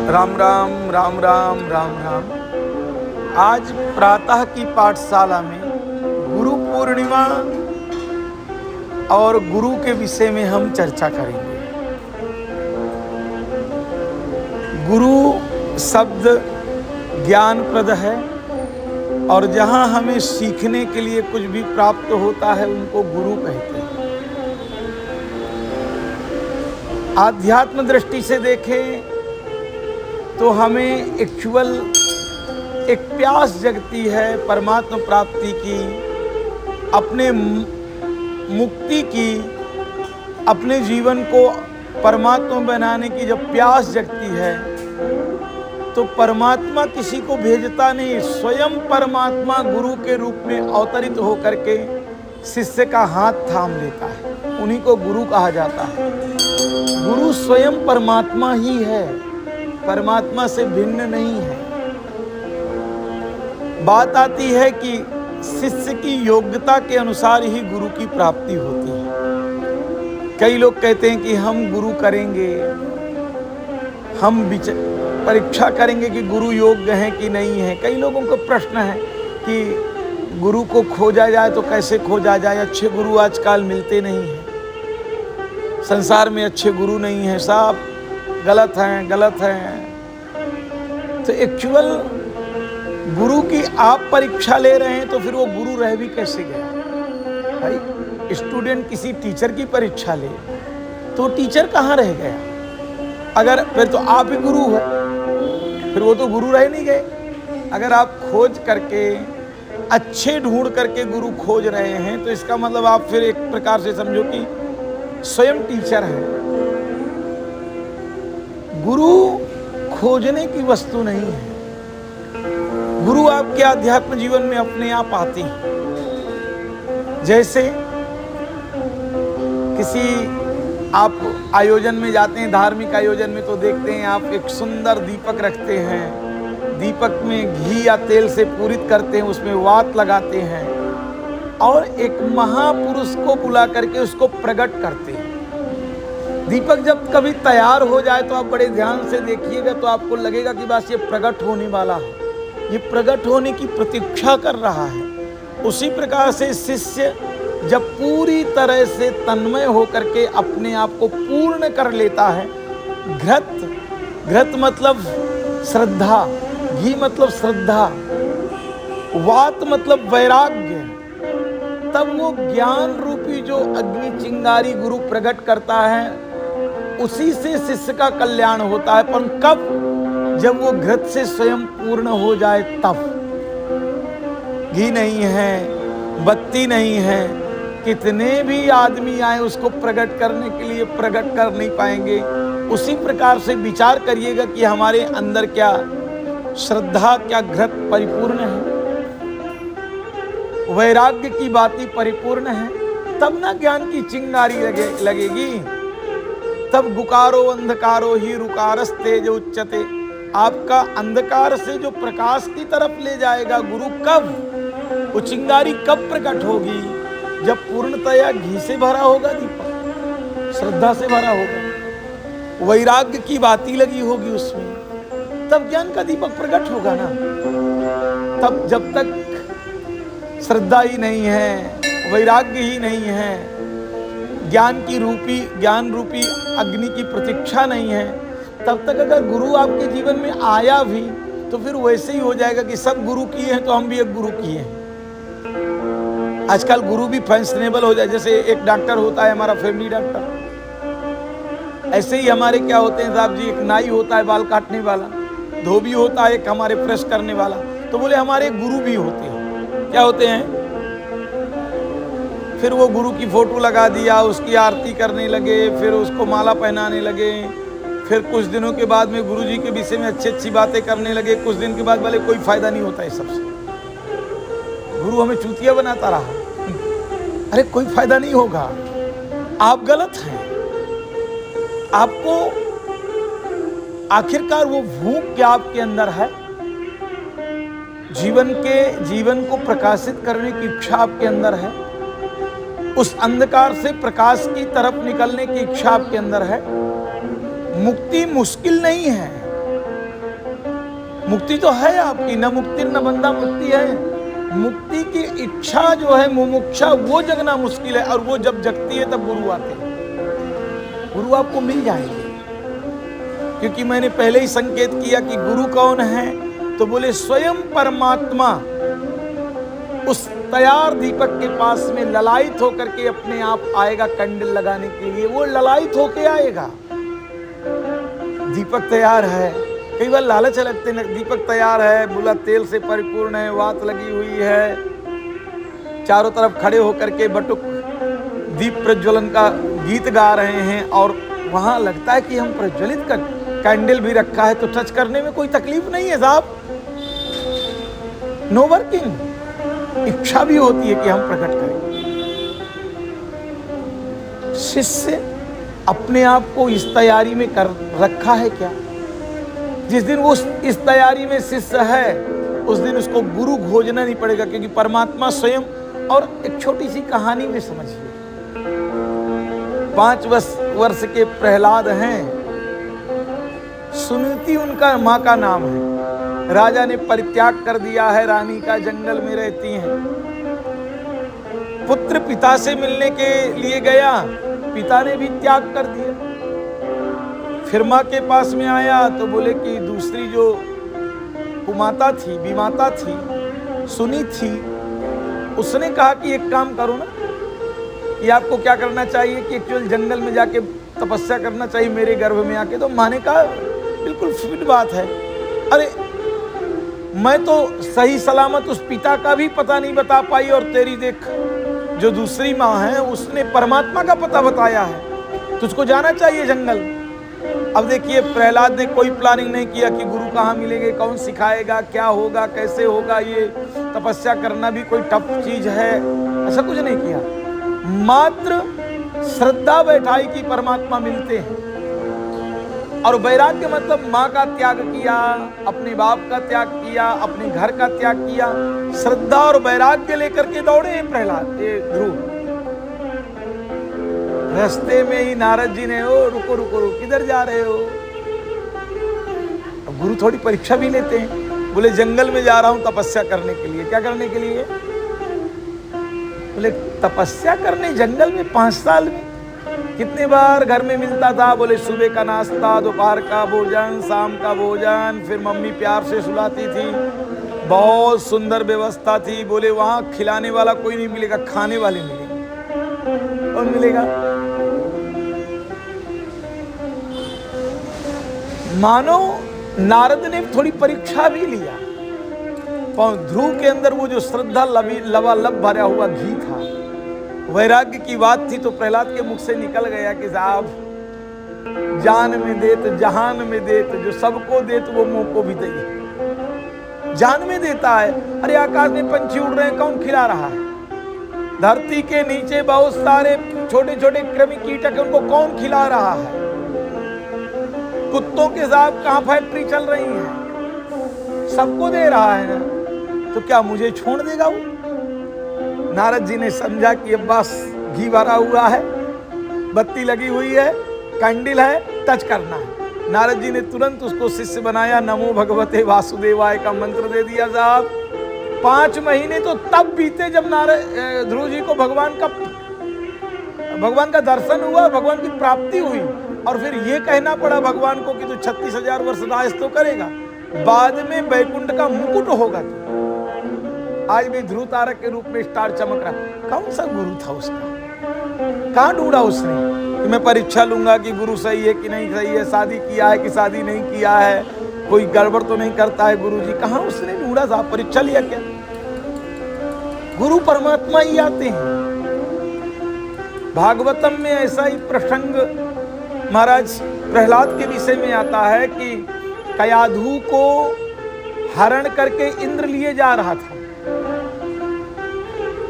राम राम राम राम राम राम। आज प्रातः की पाठशाला में गुरु पूर्णिमा और गुरु के विषय में हम चर्चा करेंगे। गुरु शब्द ज्ञानप्रद है और जहाँ हमें सीखने के लिए कुछ भी प्राप्त होता है उनको गुरु कहते हैं। आध्यात्म दृष्टि से देखें तो हमें एक्चुअल एक प्यास जगती है परमात्मा प्राप्ति की, अपने मुक्ति की, अपने जीवन को परमात्मा बनाने की जब प्यास जगती है तो परमात्मा किसी को भेजता नहीं, स्वयं परमात्मा गुरु के रूप में अवतरित होकर के शिष्य का हाथ थाम लेता है, उन्हीं को गुरु कहा जाता है। गुरु स्वयं परमात्मा ही है, परमात्मा से भिन्न नहीं है। बात आती है कि शिष्य की योग्यता के अनुसार ही गुरु की प्राप्ति होती है। कई लोग कहते हैं कि हम गुरु करेंगे, हम परीक्षा करेंगे कि गुरु योग्य हैं कि नहीं है। कई लोगों को प्रश्न है कि गुरु को खोजा जाए तो कैसे खोजा जाए, अच्छे गुरु आजकल मिलते नहीं हैं, संसार में अच्छे गुरु नहीं हैं, सब गलत हैं। तो एक्चुअल गुरु की आप परीक्षा ले रहे हैं तो फिर वो गुरु रह भी कैसे गया भाई। स्टूडेंट किसी टीचर की परीक्षा ले तो टीचर कहाँ रह गया, अगर फिर तो आप ही गुरु हो, फिर वो तो गुरु रह नहीं गए। अगर आप खोज करके अच्छे ढूंढ करके गुरु खोज रहे हैं तो इसका मतलब आप फिर एक प्रकार से समझो कि स्वयं टीचर हैं। गुरु खोजने की वस्तु नहीं है। गुरु आपके आध्यात्म जीवन में अपने आप आते हैं। जैसे किसी आप आयोजन में जाते हैं, धार्मिक आयोजन में, तो देखते हैं आप एक सुंदर दीपक रखते हैं, दीपक में घी या तेल से पूरित करते हैं, उसमें वात लगाते हैं और एक महापुरुष को बुला करके उसको प्रकट करते हैं। दीपक जब कभी तैयार हो जाए तो आप बड़े ध्यान से देखिएगा तो आपको लगेगा कि बस ये प्रकट होने वाला है, ये प्रकट होने की प्रतीक्षा कर रहा है। उसी प्रकार से शिष्य जब पूरी तरह से तन्मय होकर के अपने आप को पूर्ण कर लेता है, घृत मतलब श्रद्धा, घी मतलब श्रद्धा, वात मतलब वैराग्य, तब वो ज्ञान रूपी जो अग्नि चिंगारी गुरु प्रकट करता है उसी से शिष्य का कल्याण होता है। पर कब? जब वो घृत से स्वयं पूर्ण हो जाए तब। घी नहीं है, बत्ती नहीं है, कितने भी आदमी आए उसको प्रकट करने के लिए प्रकट कर नहीं पाएंगे। उसी प्रकार से विचार करिएगा कि हमारे अंदर क्या श्रद्धा, क्या घृत परिपूर्ण है, वैराग्य की बातें परिपूर्ण है, तब ना ज्ञान की चिंगारी लगेगी। तब गुकारो अंधकारो ही रुकारस्ते जो उच्चते, आपका अंधकार से जो प्रकाश की तरफ ले जाएगा गुरु। कब? वो चिंगारी कब प्रकट होगी? जब पूर्णतया घी से भरा होगा दीपक, श्रद्धा से भरा होगा, वैराग्य की बाती लगी होगी उसमें, तब ज्ञान का दीपक प्रकट होगा ना। तब जब तक श्रद्धा ही नहीं है, वैराग्य ही नहीं है, ज्ञान रूपी अग्नि की प्रतीक्षा नहीं है, तब तक अगर गुरु आपके जीवन में आया भी तो फिर वैसे ही हो जाएगा कि सब गुरु किए हैं तो हम भी एक गुरु किए हैं। आजकल गुरु भी फैशनेबल हो जाए। जैसे एक डॉक्टर होता है हमारा फैमिली डॉक्टर, ऐसे ही हमारे क्या होते हैं साहब जी, एक नाई होता है बाल काटने वाला, धोबी होता है एक हमारे प्रेस करने वाला, तो बोले हमारे गुरु भी होते हैं। क्या होते हैं? फिर वो गुरु की फोटो लगा दिया, उसकी आरती करने लगे, फिर उसको माला पहनाने लगे, फिर कुछ दिनों के बाद में गुरु जी के विषय में अच्छी बातें करने लगे। कुछ दिन के बाद बोले कोई फायदा नहीं होता है सबसे, गुरु हमें चूतिया बनाता रहा। अरे कोई फायदा नहीं होगा, आप गलत हैं। आपको आखिरकार वो भूख क्या आपके अंदर है, जीवन को प्रकाशित करने की इच्छा आपके अंदर है, उस अंधकार से प्रकाश की तरफ निकलने की इच्छा आपके अंदर है। मुक्ति मुश्किल नहीं है, मुक्ति तो है आपकी, न मुक्ति न बंधा मुक्ति है। मुक्ति की इच्छा जो है, मुमुक्षा, वो जगना मुश्किल है, और वो जब जगती है तब गुरु आते हैं। गुरु आपको मिल जाएंगे, क्योंकि मैंने पहले ही संकेत किया कि गुरु कौन है, तो बोले स्वयं परमात्मा उस तैयार दीपक के पास में ललायित होकर के अपने आप आएगा कैंडल लगाने के लिए। वो ललायित होके आएगा। दीपक तैयार है, कई बार लालच लगते हैं, दीपक तैयार है, बोला तेल से परिपूर्ण है, वात लगी हुई है, चारों तरफ खड़े होकर के बटुक दीप प्रज्वलन का गीत गा रहे हैं, और वहां लगता है कि हम प्रज्वलित कर, कैंडल भी रखा है तो टच करने में कोई तकलीफ नहीं है साहब, नो वर्किंग। इच्छा भी होती है कि हम प्रकट करें। शिष्य अपने आप को इस तैयारी में कर रखा है क्या? जिस दिन वो इस तैयारी में शिष्य है, उस दिन उसको गुरु खोजना नहीं पड़ेगा, क्योंकि परमात्मा स्वयं। और एक छोटी सी कहानी में समझिए, 5 वर्ष के प्रहलाद हैं, सुनीति उनका माँ का नाम है। राजा ने परित्याग कर दिया है, रानी का जंगल में रहती हैं। पुत्र पिता से मिलने के लिए गया, पिता ने भी त्याग कर दिया। फिर माँ के पास में आया तो बोले कि दूसरी जो कुमाता थी, बीमाता थी, सुनी थी, उसने कहा कि एक काम करो ना, कि आपको क्या करना चाहिए कि एक्चुअल जंगल में जाके तपस्या करना चाहिए मेरे गर्भ में आके। तो माँ ने कहा बिल्कुल फिट बात है, अरे मैं तो सही सलामत उस पिता का भी पता नहीं बता पाई, और तेरी देख जो दूसरी माँ है उसने परमात्मा का पता बताया है, तुझको जाना चाहिए जंगल। अब देखिए, प्रहलाद ने कोई प्लानिंग नहीं किया कि गुरु कहाँ मिलेंगे, कौन सिखाएगा, क्या होगा, कैसे होगा, ये तपस्या करना भी कोई टफ चीज है, ऐसा कुछ नहीं किया। मात्र श्रद्धा बैठाई कि परमात्मा मिलते हैं, और वैराग्य मतलब माँ का त्याग किया, अपने बाप का त्याग किया, अपने घर का त्याग किया। श्रद्धा और वैराग्य लेकर के दौड़े हैं प्रहलाद, ये ध्रुव। रास्ते में ही नारद जी ने, ओ रुको रुको रुको, किधर जा रहे हो? अब गुरु थोड़ी परीक्षा भी लेते हैं। बोले जंगल में जा रहा हूं तपस्या करने के लिए। क्या करने के लिए? बोले तपस्या करने जंगल में 5 साल में कितने बार घर में मिलता था? बोले सुबह का नाश्ता, दोपहर का भोजन, शाम का भोजन, फिर मम्मी प्यार से सुलाती थी, बहुत सुंदर व्यवस्था थी। बोले वहां खिलाने वाला कोई नहीं मिलेगा, खाने वाले मिलेंगे। कौन मिलेगा? मानो नारद ने थोड़ी परीक्षा भी लिया। ध्रुव के अंदर वो जो श्रद्धा लबालब भरा हुआ घी था, वैराग्य की बात थी, तो प्रहलाद के मुख से निकल गया कि साहब जान में देत, जहान में देत, जो सबको देत वो मुंह को भी दे। जान में देता है। अरे आकाश में पंछी उड़ रहे हैं, कौन खिला रहा है? धरती के नीचे बहुत सारे छोटे छोटे कृमि कीटक, उनको कौन खिला रहा है? कुत्तों के साथ कहां फैक्ट्री चल रही है? सबको दे रहा है ना, तो क्या मुझे छोड़ देगा वो? नारद जी ने समझा कि अब बस घी भरा हुआ है, बत्ती लगी हुई है, कैंडल है, टच करना है। नारद जी ने तुरंत उसको शिष्य बनाया, नमो भगवते वासुदेवाय का मंत्र दे दिया साहब। 5 महीने तो तब बीते जब ध्रुव जी को भगवान का दर्शन हुआ, भगवान की प्राप्ति हुई, और फिर ये कहना पड़ा भगवान को कि तू 36,000 वर्ष राज तो करेगा, बाद में वैकुंठ का मुकुट होगा तू। आज भी ध्रुव तारक के रूप में स्टार चमक रहा। कौन सा गुरु था उसका? कहां ढूंढा उसने कि मैं परीक्षा लूंगा कि गुरु सही है कि नहीं सही है, शादी किया है कि शादी नहीं किया है, कोई गड़बड़ तो नहीं करता है गुरु जी? कहां उसने ढूंढा था? परीक्षा लिया क्या? गुरु परमात्मा ही आते हैं। भागवतम में ऐसा ही प्रसंग महाराज प्रहलाद के विषय में आता है कि कयाधु को हरण करके इंद्र लिए जा रहा था,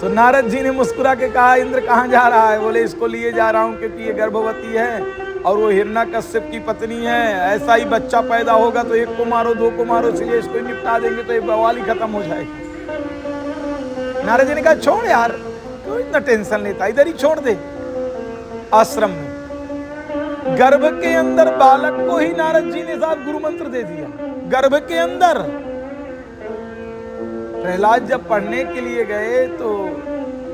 तो नारद जी ने मुस्कुरा के कहा, इंद्र कहाँ जा रहा है? बोले इसको लिए जा रहा हूं क्योंकि ये गर्भवती है और वो हिरण्यकश्यप की पत्नी है, ऐसा ही बच्चा पैदा होगा तो 1 को मारो 2 को मारो, इसलिए इसको निपटा देंगे तो ये बवाल ही खत्म हो जाएगी। नारद जी ने कहा छोड़ यार, क्यों इतना टेंशन लेता, इधर ही छोड़ दे आश्रम में। गर्भ के अंदर बालक को ही नारद जी ने साहब गुरु मंत्र दे दिया। गर्भ के अंदर प्रहलाद जब पढ़ने के लिए गए तो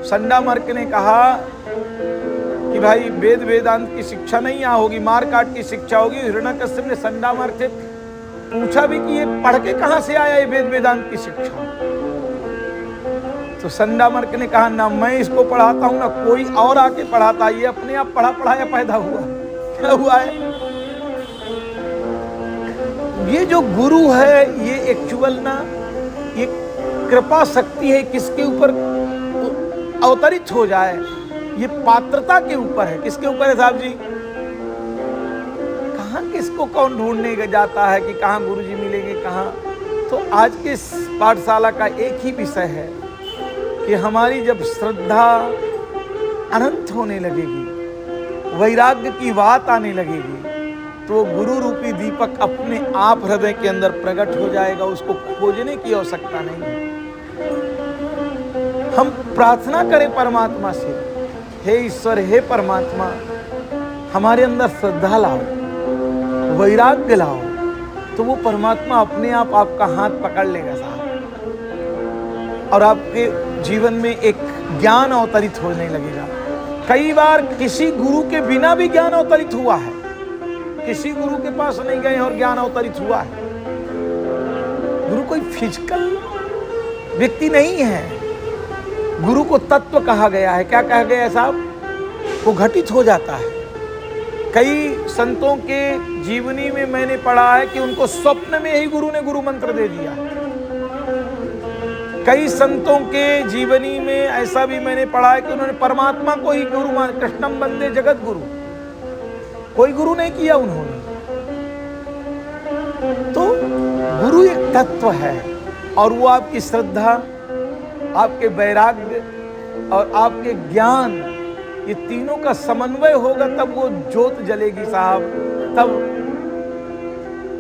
संडामर्क ने कहा कि भाई वेद वेदांत की शिक्षा नहीं यहाँ होगी, मार काट की शिक्षा होगी। हिरण्यकश्यप ने संडामर्क से पूछा भी कि ये पढ़ के कहां से आया ये वेद वेदांत की शिक्षा। तो संडामर्क ने कहा ना मैं इसको पढ़ाता हूं ना कोई और आके पढ़ाता, ये अपने आप पढ़ा पढ़ाया पैदा हुआ। क्या हुआ है? ये जो गुरु है ये एक्चुअल ना ये कृपा शक्ति है, किसके ऊपर अवतरित हो जाए, ये पात्रता के ऊपर है। किसके ऊपर है साहब जी? कहाँ किसको कौन ढूंढने जाता है कि कहाँ गुरुजी मिलेंगे कहाँ। तो आज के इस पाठशाला का एक ही विषय है कि हमारी जब श्रद्धा अनंत होने लगेगी, वैराग्य की बात आने लगेगी, तो गुरु रूपी दीपक अपने आप हृदय के अंदर प्रकट हो जाएगा। उसको खोजने की आवश्यकता नहीं है। हम प्रार्थना करें परमात्मा से, हे ईश्वर, हे परमात्मा, हमारे अंदर श्रद्धा लाओ, वैराग्य लाओ, तो वो परमात्मा अपने आप आपका हाथ पकड़ लेगा साहब, और आपके जीवन में एक ज्ञान अवतरित होने लगेगा। कई बार किसी गुरु के बिना भी ज्ञान अवतरित हुआ है, किसी गुरु के पास नहीं गए और ज्ञान अवतरित हुआ है। गुरु कोई फिजिकल व्यक्ति नहीं है, गुरु को तत्व कहा गया है। क्या कहा गया है साहब? वो घटित हो जाता है। कई संतों के जीवनी में मैंने पढ़ा है कि उनको स्वप्न में ही गुरु ने गुरु मंत्र दे दिया। कई संतों के जीवनी में ऐसा भी मैंने पढ़ा है कि उन्होंने परमात्मा को ही गुरु मान, कृष्णम वंदे जगत गुरु, कोई गुरु नहीं किया उन्होंने। तो गुरु एक तत्व है, और वो आपकी श्रद्धा, आपके वैराग्य और आपके ज्ञान, ये तीनों का समन्वय होगा, तब वो ज्योत जलेगी साहब। तब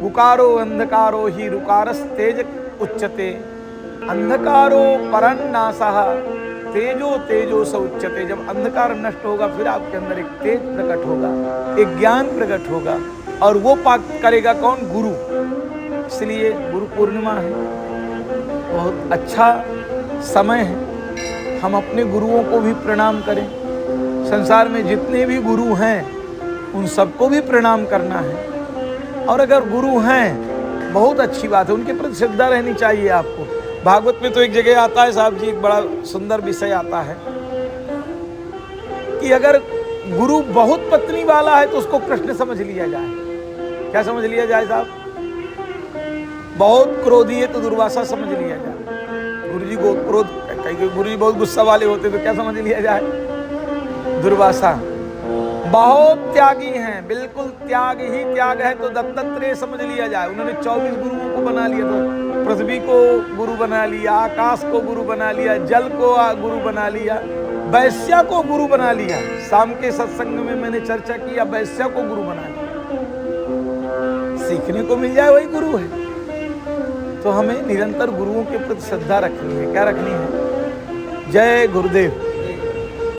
गुकारो अंधकारो ही रुकारस तेज उच्चते, अंधकारो परन्नासः तेजो तेजो स उच्चते। जब अंधकार नष्ट होगा फिर आपके अंदर एक तेज प्रकट होगा, एक ज्ञान प्रकट होगा, और वो पाक करेगा कौन? गुरु। इसलिए गुरु पूर्णिमा है, बहुत अच्छा समय है, हम अपने गुरुओं को भी प्रणाम करें। संसार में जितने भी गुरु हैं उन सबको भी प्रणाम करना है, और अगर गुरु हैं बहुत अच्छी बात है, उनके प्रति श्रद्धा रहनी चाहिए आपको। भागवत में तो एक जगह आता है साहब जी, एक बड़ा सुंदर विषय आता है कि अगर गुरु बहुत पत्नी वाला है तो उसको कृष्ण समझ लिया जाए। क्या समझ लिया जाए साहब? बहुत क्रोधी है तो दुर्वासा समझ लिया जाए। गुरुजी को क्रोध, कई गुरुजी बहुत गुस्सा वाले होते तो क्या समझ लिया जाए? दुर्वासा। बहुत त्यागी हैं, बिल्कुल त्याग ही त्याग है तो दत्तात्रेय समझ लिया जाए। उन्होंने 24 गुरुओं को बना लिया, तो पृथ्वी को गुरु बना लिया, आकाश को गुरु बना लिया, जल को गुरु बना लिया, वैश्या को गुरु बना लिया। शाम के सत्संग में मैंने चर्चा किया, वैश्या को गुरु बना लिया। सीखने को मिल जाए वही गुरु है। तो हमें निरंतर गुरुओं के प्रति श्रद्धा रखनी है। क्या रखनी है? जय गुरुदेव।